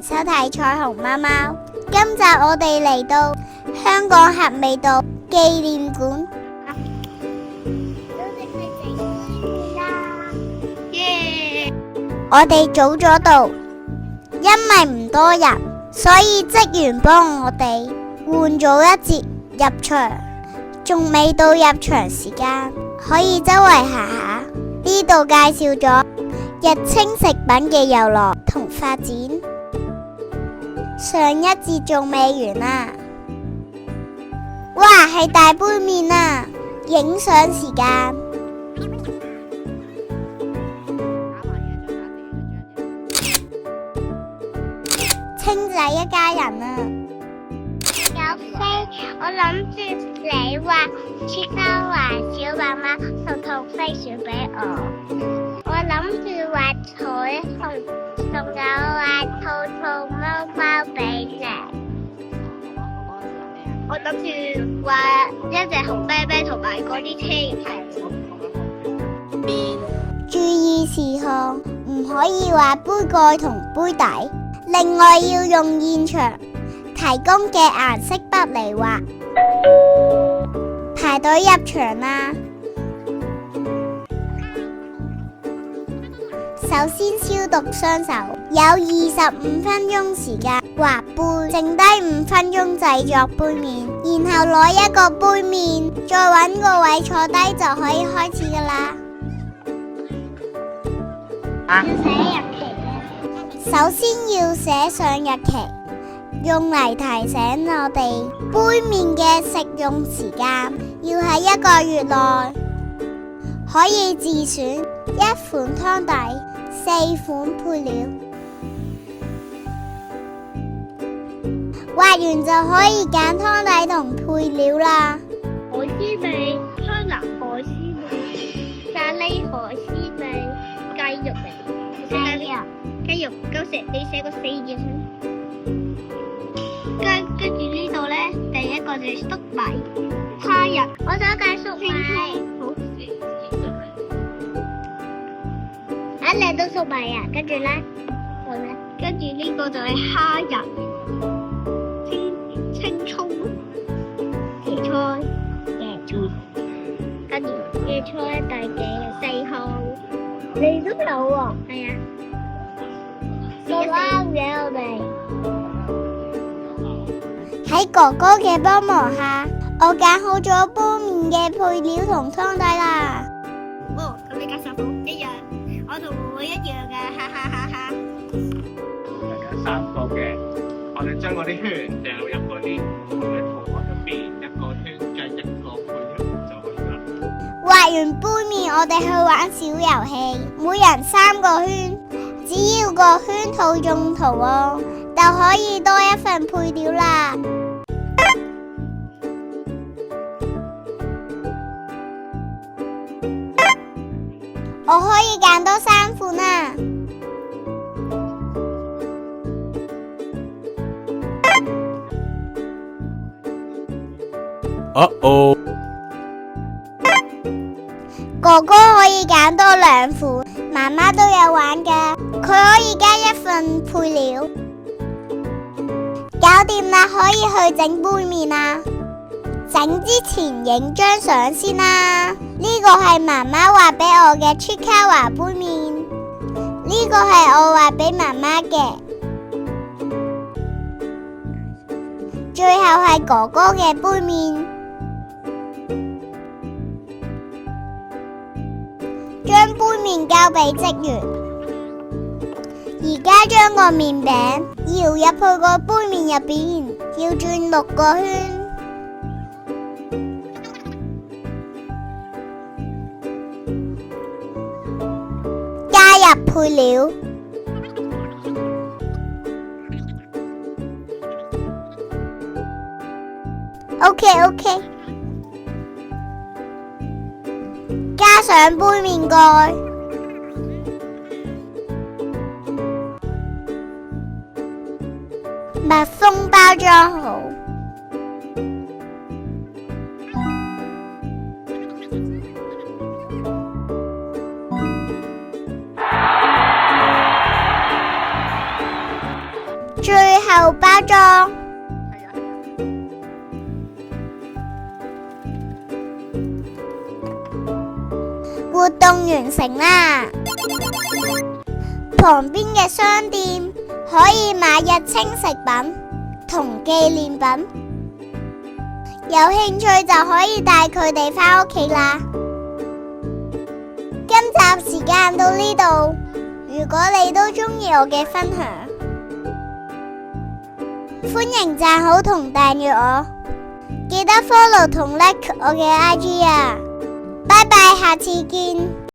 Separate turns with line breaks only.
收睇彩虹貓貓。今集我哋嚟到香港核味道紀念館。我哋早咗到，因為唔多人，所以職員幫我哋換咗一節入場，仲未到入場時間，可以周圍行下。呢度介紹咗日清食品嘅遊樂同發展。上一節仲未完啊！哇，係大杯麵啊！影相時間。清仔一家人啊！
有飛，我諗住你畫切糕華小媽媽同飛船俾我。我諗住畫彩虹，仲有畫兔貓貓俾你。我諗住畫一隻紅啤啤同埋嗰啲車。
注意事項，唔可以畫杯蓋同杯底。另外要用現場提供嘅顏色筆嚟畫。排隊入場啦！首先消毒雙手，有25分鐘時間畫杯，剩低5分鐘製作杯麵，然後攞一個杯麵，再搵個位坐低就可以開始噶啦。
要寫日期。
首先要寫上日期，用嚟提醒我哋杯麵嘅食用時間要喺1個月內。可以自選1款湯底、4款配料。畫完就可以揀湯底同配料啦。
海鮮味、香辣海鮮味、咖喱海鮮味、雞肉味。雞肉夠食，你寫個4字先。跟住呢度咧，第一個就係粟米、蝦仁。我想揀粟米。好。你都粟米啊？跟住咧，跟住呢個就係蝦仁、青葱、椰菜。跟住椰菜第幾？4號。你都有喎。係啊。啱嘅我哋。
喺哥哥嘅幫忙下，我揀好咗杯麵嘅配料同湯底啦。
哦，咁你揀10款一樣，我同妹一樣嘅，哈哈哈哈。
就揀3個嘅，我哋將嗰啲圈掉入嗰啲唔同嘅圖案入邊，一個圈加一個配料就可以啦。
畫完杯麵，我哋去玩小遊戲，每人3個圈。只要個圈套中圖案，就可以多一份配料啦。我可以揀多3款啊！哥哥可以揀多2款，媽媽都有玩㗎，佢可以加1份配料。搞掂啦，可以去整杯麵啦。整之前影張相先啦。呢個係媽媽畫俾我嘅切卡華杯麵，呢個係我畫俾媽媽嘅，最後係哥哥嘅杯麵。將杯麵交俾職員，而家將個麵餅搖入去個杯麵入邊，要轉6個圈，加入配料。OK。加上杯麵蓋，密封包裝好。後包裝。活動完成啦！旁邊嘅商店可以買日清食品同紀念品，有興趣就可以帶佢哋返屋企啦。今集時間到呢度，如果你都鍾意我嘅分享，歡迎讚好同訂閱我，記得 follow 同 like 我嘅 IG 啊！拜拜，下次見。